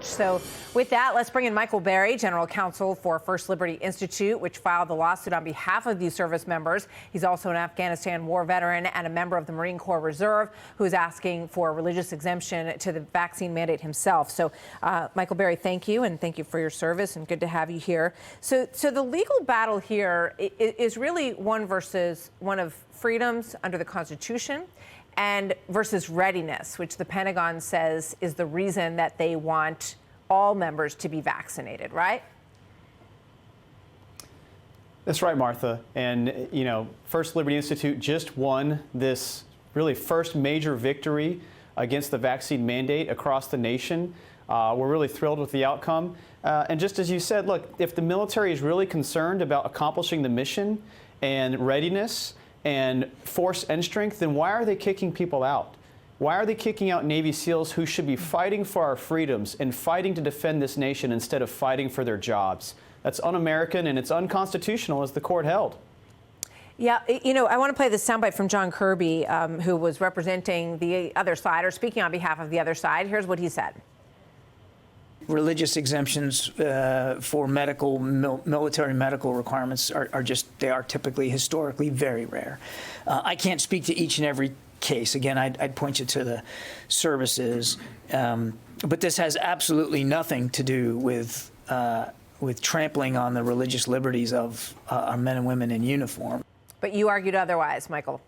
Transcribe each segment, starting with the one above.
So with that, let's bring in Michael Berry, General Counsel for First Liberty Institute, which filed the lawsuit on behalf of these service members. He's also an Afghanistan war veteran and a member of the Marine Corps Reserve who's asking for a religious exemption to the vaccine mandate himself. So, Michael Berry, thank you, and thank you for your service, and good to have you here. So the legal battle here is really one of freedoms under the Constitution and versus readiness, which the Pentagon says is the reason that they want all members to be vaccinated, right? That's right, Martha. And, you know, First Liberty Institute just won this really first major victory against the vaccine mandate across the nation. We're really thrilled with the outcome. And just as you said, look, if the military is really concerned about accomplishing the mission and readiness and force and strength, then why are they kicking people out? Why are they kicking out Navy SEALs who should be fighting for our freedoms and fighting to defend this nation instead of fighting for their jobs? That's un-American and it's unconstitutional, as the court held. Yeah, you know, I want to play this soundbite from John Kirby, who was representing the other side, or speaking on behalf of the other side. Here's what he said. Religious exemptions for military medical requirements they are typically historically very rare. I can't speak to each and every case. Again, I'd point you to the services, but this has absolutely nothing to do with trampling on the religious liberties of our men and women in uniform. But you argued otherwise, Michael.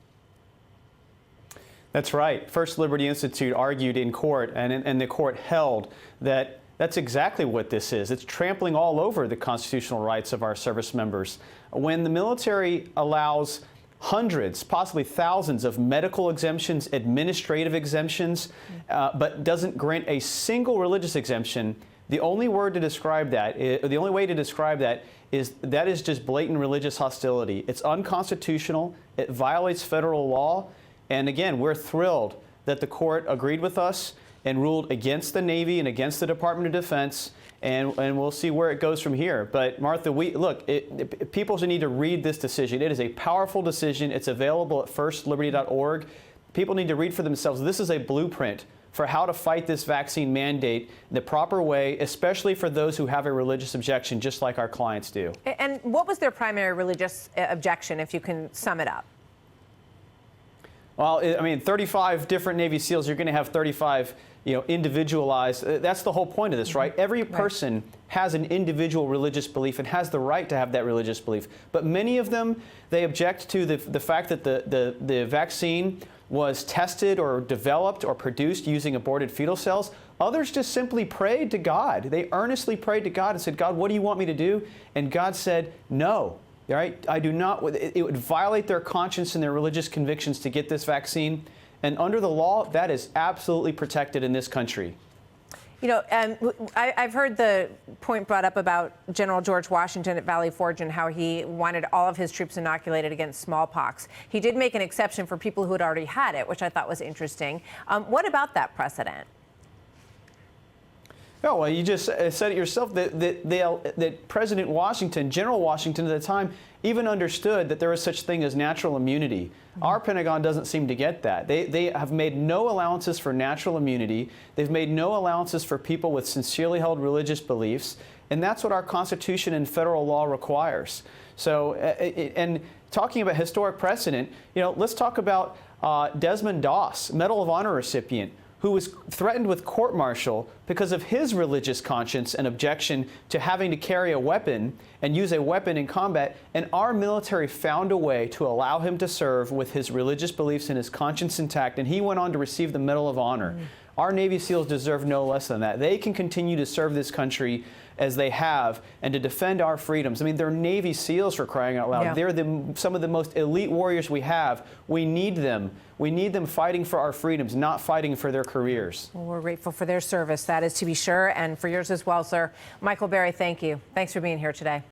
That's right. First Liberty Institute argued in court, and the court held that that's exactly what this is. It's trampling all over the constitutional rights of our service members. When the military allows hundreds, possibly thousands of medical exemptions, administrative exemptions, but doesn't grant a single religious exemption, the only way to describe that is just blatant religious hostility. It's unconstitutional. It violates federal law. And again, we're thrilled that the court agreed with us and ruled against the Navy and against the Department of Defense, and we'll see where it goes from here. But Martha, people need to read this decision. It is a powerful decision. It's available at firstliberty.org. People need to read for themselves. This is a blueprint for how to fight this vaccine mandate the proper way, especially for those who have a religious objection, just like our clients do. And what was their primary religious objection, if you can sum it up? Well, I mean, 35 different Navy SEALs, you're going to have 35, individualized. That's the whole point of this, right? Every person has an individual religious belief and has the right to have that religious belief. But many of them, they object to the fact that the vaccine was tested or developed or produced using aborted fetal cells. Others just simply prayed to God. They earnestly prayed to God and said, God, what do you want me to do? And God said, no. All right, I do not. It would violate their conscience and their religious convictions to get this vaccine. And under the law, that is absolutely protected in this country. You know, I've heard the point brought up about General George Washington at Valley Forge and how he wanted all of his troops inoculated against smallpox. He did make an exception for people who had already had it, which I thought was interesting. What about that precedent? Oh, well, you just said it yourself that President Washington, General Washington at the time, even understood that there was such thing as natural immunity. Our Pentagon doesn't seem to get that. They have made no allowances for natural immunity. They've made no allowances for people with sincerely held religious beliefs. And that's what our Constitution and federal law requires. So, and talking about historic precedent, let's talk about Desmond Doss, Medal of Honor recipient, who was threatened with court-martial because of his religious conscience and objection to having to carry a weapon and use a weapon in combat. And our military found a way to allow him to serve with his religious beliefs and his conscience intact, and he went on to receive the Medal of Honor. Our Navy SEALs deserve no less than that. They can continue to serve this country as they have and to defend our freedoms. I mean, they're Navy SEALs, for crying out loud. Yeah. They're some of the most elite warriors we have. We need them. We need them fighting for our freedoms, not fighting for their careers. Well, we're grateful for their service, that is to be sure, and for yours as well, sir. Michael Berry, thank you. Thanks for being here today.